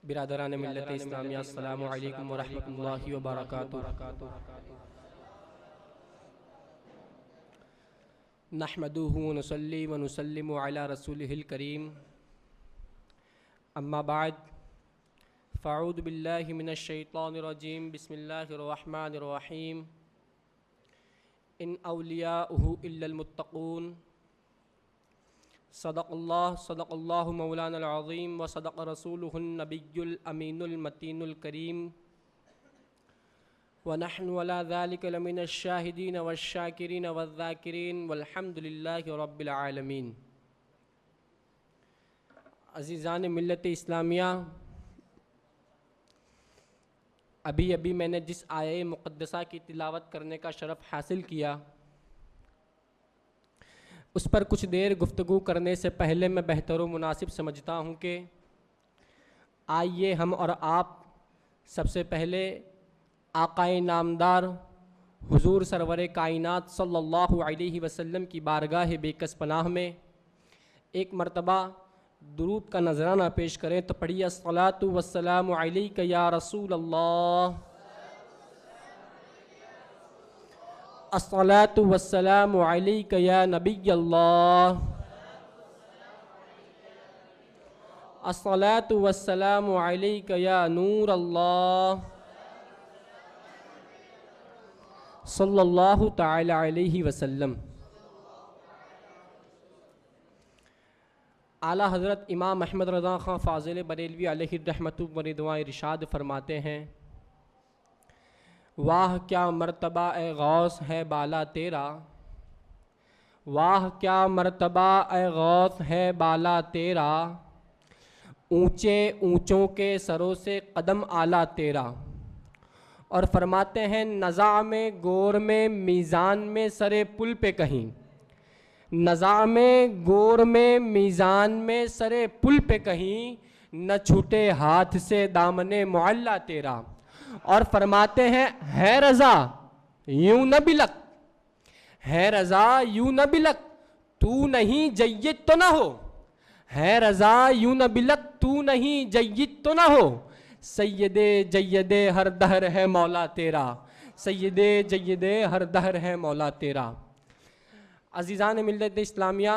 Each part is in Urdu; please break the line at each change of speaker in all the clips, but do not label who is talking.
برادران ملت اسلامیہ السلام علیکم ورحمۃ اللہ وبرکاتہ۔ نحمدہ ونصلی ونسلم علی رسولہ الکریم، اما بعد فاعوذ باللہ من الشیطان الرجیم، بسم اللہ الرحمن الرحیم۔ ان اولیاؤہ الا المتقون، صدق اللہ مولانا العظیم وصدق رسولہ النبی الامین المتین الکریم، ونحن علی ذلک لمن الشاہدین والشاکرین والذاکرین والحمد للہ رب العالمین۔ عزیزان ملت اسلامیہ، ابھی میں نے جس آیہ مقدسہ کی تلاوت کرنے کا شرف حاصل کیا، اس پر کچھ دیر گفتگو کرنے سے پہلے میں بہتر و مناسب سمجھتا ہوں کہ آئیے ہم اور آپ سب سے پہلے آقائے نامدار حضور سرور کائنات صلی اللہ علیہ وسلم کی بارگاہ بے کس پناہ میں ایک مرتبہ درود کا نذرانہ پیش کریں تو پڑھیے الصلاۃ والسلام علیک یا رسول اللہ، الصلاۃ والسلام علیک یا نبی اللہ، الصلاۃ والسلام علیک یا نور اللہ، صلی اللہ تعالی علیہ وسلم۔ اعلیٰ حضرت امام احمد رضا خان فاضل بریلوی علیہ الرحمۃ والرضوان ارشاد فرماتے ہیں، واہ کیا مرتبہ اے غوث ہے بالا تیرا، واہ کیا مرتبہ اے غوث ہے بالا تیرا، اونچے اونچوں کے سروں سے قدم اعلیٰ تیرا۔ اور فرماتے ہیں نزاع میں گور میں میزان میں سرے پل پہ کہیں، نزاع میں گور میں میزان میں سرے پل پہ کہیں، نہ چھوٹے ہاتھ سے دامن معلیٰ تیرا۔ اور فرماتے ہیں ہے رضا یوں نہ بلک، ہے رضا یوں نہ بلک تو نہیں جید تو نہ ہو، ہے رضا یوں نہ بلک تو نہیں جید تو نہ ہو، سید جید ہر دہر ہے مولا تیرا، سید جید ہر دہر ہے مولا تیرا۔ عزیزان ملت اسلامیہ،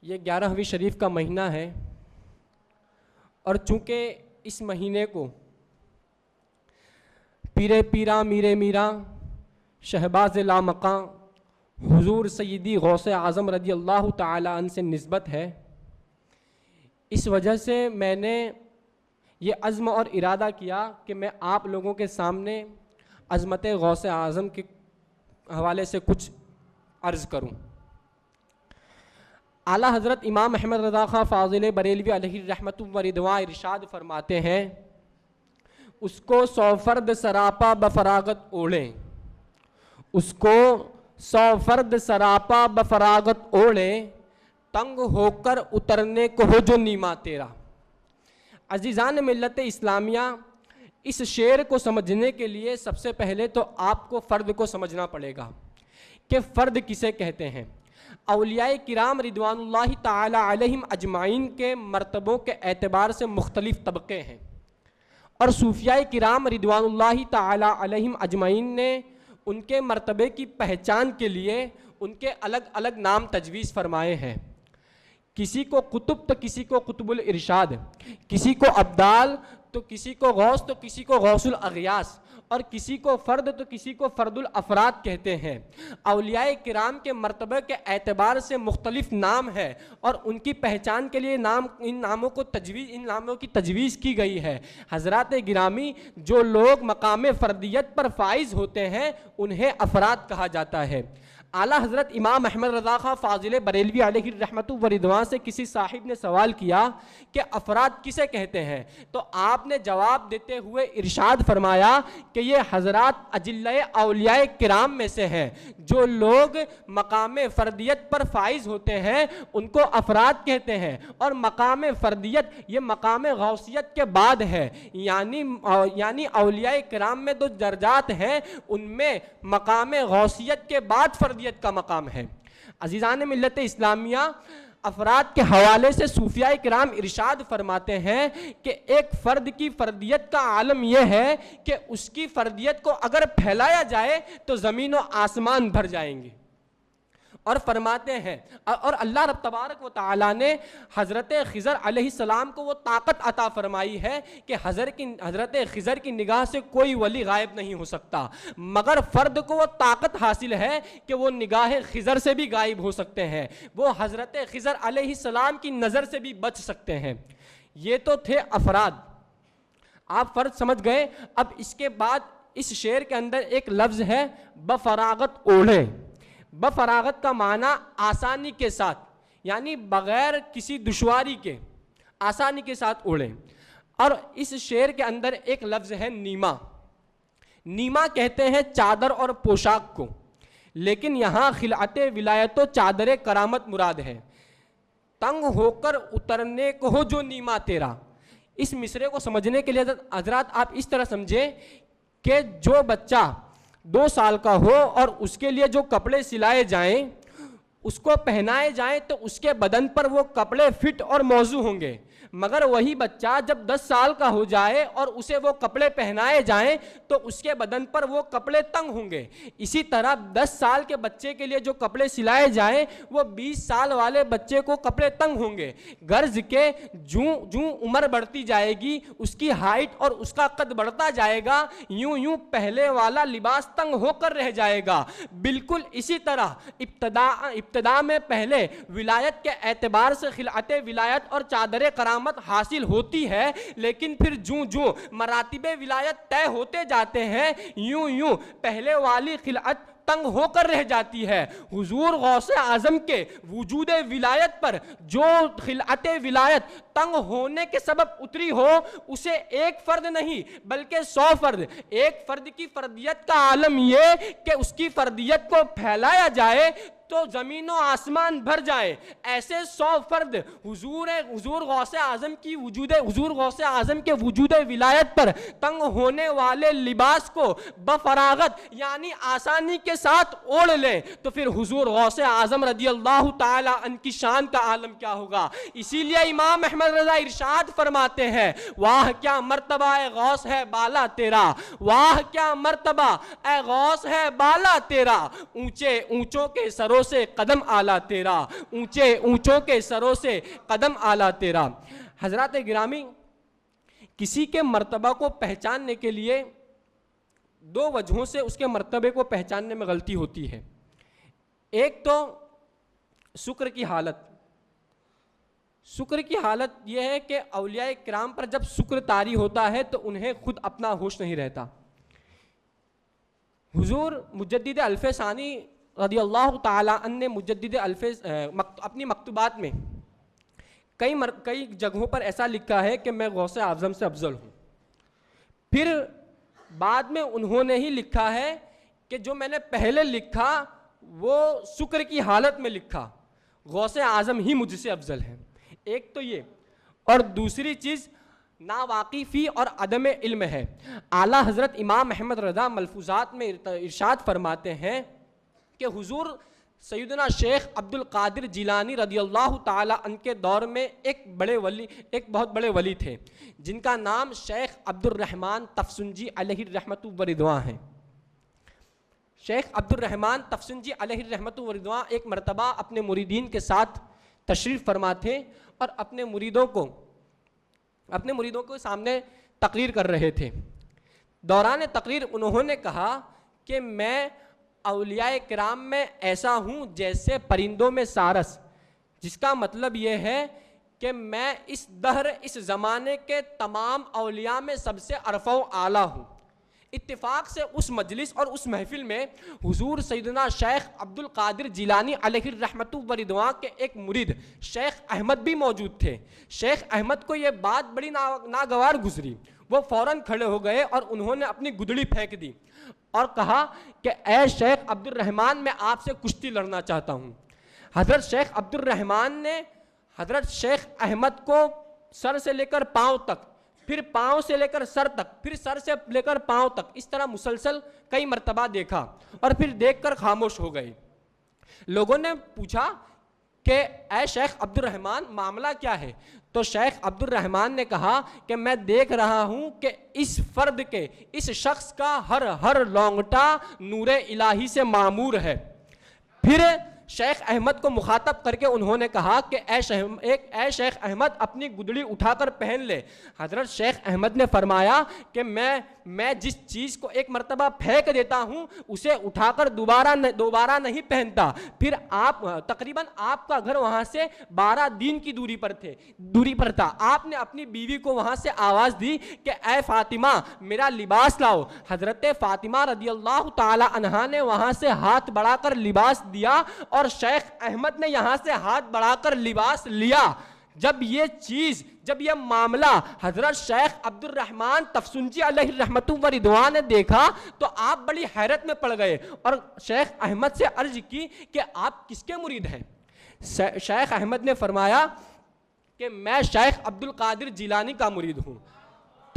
یہ 11ویں شریف کا مہینہ ہے، اور چونکہ اس مہینے کو پیرے پیرا میرے میرا شہباز لامقاں حضور سیدی غوث اعظم رضی اللہ تعالی عنہ سے نسبت ہے، اس وجہ سے میں نے یہ عزم اور ارادہ کیا کہ میں آپ لوگوں کے سامنے عظمت غوث اعظم کے حوالے سے کچھ عرض کروں۔ اعلیٰ حضرت امام احمد رضا خان فاضل بریلوی علیہ الرحمۃ والرضوان ارشاد فرماتے ہیں، اس کو 100 فرد سراپا بفراغت اوڑھیں، اس کو 100 فرد سراپا بفراغت اوڑھیں، تنگ ہو کر اترنے کو ہو جو نیما تیرا۔ عزیزان ملت اسلامیہ، اس شعر کو سمجھنے کے لیے سب سے پہلے تو آپ کو فرد کو سمجھنا پڑے گا کہ فرد کسے کہتے ہیں۔ اولیاء کرام رضوان اللہ تعالی علیہم اجمعین کے مرتبوں کے اعتبار سے مختلف طبقے ہیں، اور صوفیاء کرام رضوان اللہ تعالی علیہم اجمعین نے ان کے مرتبے کی پہچان کے لیے ان کے الگ الگ نام تجویز فرمائے ہیں۔ کسی کو قطب تو کسی کو قطب الارشاد، کسی کو ابدال تو کسی کو غوث تو کسی کو غوث الاغیاث، اور کسی کو فرد تو کسی کو فرد الافراد کہتے ہیں۔ اولیاء کرام کے مرتبہ کے اعتبار سے مختلف نام ہے، اور ان کی پہچان کے لیے ان ناموں کی تجویز کی گئی ہے۔ حضرات گرامی، جو لوگ مقام فردیت پر فائز ہوتے ہیں انہیں افراد کہا جاتا ہے۔ اعلیٰ حضرت امام احمد رضا خان فاضل بریلوی علیہ الرحمۃ والرضوان سے کسی صاحب نے سوال کیا کہ افراد کسے کہتے ہیں، تو آپ نے جواب دیتے ہوئے ارشاد فرمایا کہ یہ حضرات اجلہ اولیاء کرام میں سے ہیں، جو لوگ مقام فردیت پر فائز ہوتے ہیں ان کو افراد کہتے ہیں، اور مقام فردیت یہ مقام غوثیت کے بعد ہے، یعنی اولیاء کرام میں دو درجات ہیں، ان میں مقام غوثیت کے بعد فردیت کا مقام ہے۔ عزیزان ملت اسلامیہ، افراد کے حوالے سے صوفیاء کرام ارشاد فرماتے ہیں کہ ایک فرد کی فردیت کا عالم یہ ہے کہ اس کی فردیت کو اگر پھیلایا جائے تو زمین و آسمان بھر جائیں گے. اور فرماتے ہیں اور اللہ رب تبارک و تعالیٰ نے حضرت خضر علیہ السلام کو وہ طاقت عطا فرمائی ہے کہ حضرت خضر کی نگاہ سے کوئی ولی غائب نہیں ہو سکتا، مگر فرد کو وہ طاقت حاصل ہے کہ وہ نگاہ خضر سے بھی غائب ہو سکتے ہیں، وہ حضرت خضر علیہ السلام کی نظر سے بھی بچ سکتے ہیں. یہ تو تھے افراد، آپ فرد سمجھ گئے. اب اس کے بعد اس شعر کے اندر ایک لفظ ہے بفراغت اوڑھے. بفراغت کا معنی آسانی کے ساتھ، یعنی بغیر کسی دشواری کے آسانی کے ساتھ اوڑھے. اور اس شعر کے اندر ایک لفظ ہے نیما. نیما کہتے ہیں چادر اور پوشاک کو، لیکن یہاں خلعت ولایت و چادر کرامت مراد ہے. تنگ ہو کر اترنے کو ہو جو نیما تیرا. اس مصرے کو سمجھنے کے لیے حضرات آپ اس طرح سمجھیں کہ جو بچہ 2 سال کا ہو اور اس کے لیے جو کپڑے سلائے جائیں اس کو پہنائے جائیں تو اس کے بدن پر وہ کپڑے فٹ اور موزوں ہوں گے، مگر وہی بچہ جب 10 سال کا ہو جائے اور اسے وہ کپڑے پہنائے جائیں تو اس کے بدن پر وہ کپڑے تنگ ہوں گے. اسی طرح 10 سال کے بچے کے لیے جو کپڑے سلائے جائیں وہ 20 سال والے بچے کو کپڑے تنگ ہوں گے. غرض کہ جوں عمر بڑھتی جائے گی اس کی ہائٹ اور اس کا قد بڑھتا جائے گا، یوں پہلے والا لباس تنگ ہو کر رہ جائے گا. بالکل اسی طرح ابتدا میں پہلے ولایت کے اعتبار سے خلعت ولایت اور چادر کرامت حاصل ہوتی ہے، لیکن پھر جوں مراتب ولایت طے ہوتے جاتے ہیں یوں پہلے والی خلعت تنگ ہو کر رہ جاتی ہے. حضور غوث اعظم کے وجود ولایت پر جو خلعت ولایت تنگ ہونے کے سبب اتری ہو اسے ایک فرد نہیں بلکہ 100 فرد، ایک فرد کی فردیت کا عالم یہ کہ اس کی فردیت کو پھیلایا جائے تو زمین و آسمان بھر جائے. ایسے 100 فرد حضور غوث اعظم کے وجود ولایت پر تنگ ہونے والے لباس کو بفراغت یعنی آسانی کے ساتھ اوڑھ لیں تو پھر حضور غوث اعظم رضی اللہ تعالی عنہ کی شان کا عالم کیا ہوگا. اسی لیے امام احمد رضا ارشاد فرماتے ہیں واہ کیا مرتبہ اے غوث ہے بالا تیرا، واہ کیا مرتبہ اے غوث ہے بالا تیرا، اونچے اونچوں کے سروں سے قدم آلہ تیرا، اونچے اونچوں کے سروں سے قدم آلہ تیرا. حضرات گرامی، کسی کے مرتبہ کو پہچاننے کے لیے 2 وجہوں سے اس کے مرتبے کو پہچاننے میں غلطی ہوتی ہے. ایک تو شکر کی حالت. شکر کی حالت یہ ہے کہ اولیاء کرام پر جب شکر طاری ہوتا ہے تو انہیں خود اپنا ہوش نہیں رہتا. حضور مجدد الف ثانی رضی اللہ تعالی عنہ نے مجدد اپنی مکتوبات میں کئی جگہوں پر ایسا لکھا ہے کہ میں غوث اعظم سے افضل ہوں. پھر بعد میں انہوں نے ہی لکھا ہے کہ جو میں نے پہلے لکھا وہ شکر کی حالت میں لکھا، غوث اعظم ہی مجھ سے افضل ہے. ایک تو یہ، اور دوسری چیز ناواقفی اور عدم علم ہے. اعلیٰ حضرت امام احمد رضا ملفوظات میں ارشاد فرماتے ہیں کہ حضور سیدنا شیخ عبد القادر جیلانی رضی اللہ تعالی عنہ کے دور میں ایک بہت بڑے ولی تھے جن کا نام شیخ عبد الرحمن تفسنجی علیہ الرحمت ورضوان ہے. شیخ عبد الرحمن تفسنجی علیہ الرحمت ورضوان ایک مرتبہ اپنے مریدین کے ساتھ تشریف فرما تھے اور اپنے مریدوں کو سامنے تقریر کر رہے تھے. دوران تقریر انہوں نے کہا کہ میں اولیاء کرام میں ایسا ہوں جیسے پرندوں میں سارس، جس کا مطلب یہ ہے کہ میں اس دہر اس زمانے کے تمام اولیاء میں سب سے ارفع و اعلیٰ ہوں. اتفاق سے اس مجلس اور اس محفل میں حضور سیدنا شیخ عبد القادر جیلانی علیہ الرحمت ورضوان کے ایک مرید شیخ احمد بھی موجود تھے. شیخ احمد کو یہ بات بڑی ناگوار گزری. وہ فوراً کھڑے ہو گئے اور انہوں نے اپنی گدڑی پھینک دی اور کہا کہ اے شیخ عبد الرحمن میں آپ سے کشتی لڑنا چاہتا ہوں. حضرت شیخ عبد الرحمن نے حضرت شیخ احمد کو سر سے لے کر پاؤں تک، پھر پاؤں سے لے کر سر تک، پھر سر سے لے کر پاؤں تک اس طرح مسلسل کئی مرتبہ دیکھا اور پھر دیکھ کر خاموش ہو گئے. لوگوں نے پوچھا کہ اے شیخ عبد الرحمن معاملہ کیا ہے؟ تو شیخ عبد الرحمن نے کہا کہ میں دیکھ رہا ہوں کہ اس فرد کے، اس شخص کا ہر لونگٹا نور الہی سے معمور ہے۔ پھر شیخ احمد کو مخاطب کر کے انہوں نے کہا کہ اے شیخ احمد اپنی گدڑی اٹھا کر پہن لے۔ حضرت شیخ احمد نے فرمایا کہ میں جس چیز کو ایک مرتبہ پھینک دیتا ہوں اسے اٹھا کر دوبارہ نہیں پہنتا۔ پھر آپ تقریباً آپ کا گھر وہاں سے 12 دن کی دوری پر تھا۔ آپ نے اپنی بیوی کو وہاں سے آواز دی کہ اے فاطمہ میرا لباس لاؤ۔ حضرت فاطمہ رضی اللہ تعالی عنہا نے وہاں سے ہاتھ بڑھا کر لباس دیا اور شیخ احمد نے یہاں سے ہاتھ بڑھا کر لباس لیا۔ جب یہ معاملہ حضرت شیخ عبد الرحمن تفسنجی علیہ الرحمۃ و رضوان نے دیکھا تو آپ بڑی حیرت میں پڑ گئے اور شیخ احمد سے عرض کی کہ آپ کس کے مرید ہیں؟ شیخ احمد نے فرمایا کہ میں شیخ عبد القادر جیلانی کا مرید ہوں۔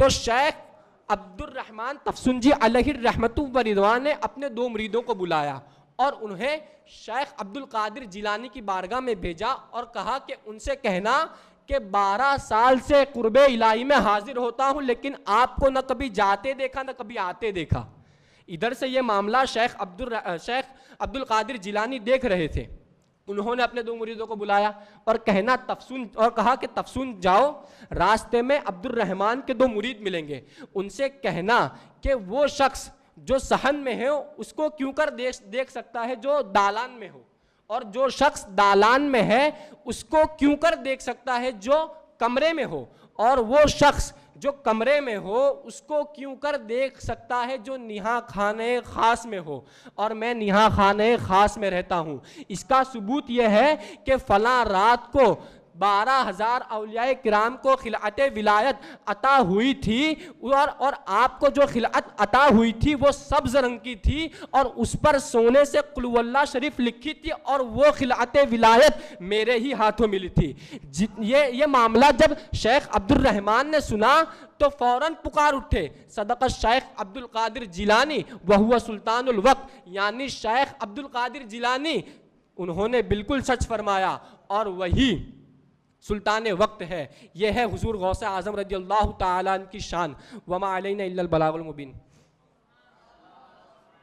تو شیخ عبد الرحمن تفسنجی علیہ الرحمۃ و رضوان نے اپنے 2 مریدوں کو بلایا اور انہیں شیخ عبد القادر جیلانی کی بارگاہ میں بھیجا اور کہا کہ ان سے کہنا کہ 12 سال سے قرب الہی میں حاضر ہوتا ہوں لیکن آپ کو نہ کبھی جاتے دیکھا نہ کبھی آتے دیکھا۔ ادھر سے یہ معاملہ شیخ عبد القادر جیلانی دیکھ رہے تھے۔ انہوں نے اپنے 2 مریدوں کو بلایا اور کہا کہ تفسون جاؤ، راستے میں عبد الرحمن کے 2 مرید ملیں گے، ان سے کہنا کہ وہ شخص جو صحن میں ہے اس کو کیوں کر دیکھ سکتا ہے جو دالان میں ہو، اور جو شخص دالان میں ہے اس کو کیوں کر دیکھ سکتا ہے جو کمرے میں ہو، اور وہ شخص جو کمرے میں ہو اس کو کیوں کر دیکھ سکتا ہے جو نہا خانے خاص میں ہو، اور میں نہا خانے خاص میں رہتا ہوں۔ اس کا ثبوت یہ ہے کہ فلاں رات کو 12,000 اولیاء کرام کو خلعت ولایت عطا ہوئی تھی، اور آپ کو جو خلعت عطا ہوئی تھی وہ سبز رنگ کی تھی اور اس پر سونے سے قل هو اللہ شریف لکھی تھی، اور وہ خلعت ولایت میرے ہی ہاتھوں ملی تھی۔ یہ معاملہ جب شیخ عبد الرحمن نے سنا تو فوراً پکار اٹھے، صدق الشیخ عبد القادر جیلانی وہو سلطان الوقت، یعنی شیخ عبد القادر جیلانی انہوں نے بالکل سچ فرمایا اور وہی سلطان وقت ہے۔ یہ ہے حضور غوث اعظم رضی اللہ تعالیٰ عنہ کی شان۔ وما علینا الا البلاغ المبین۔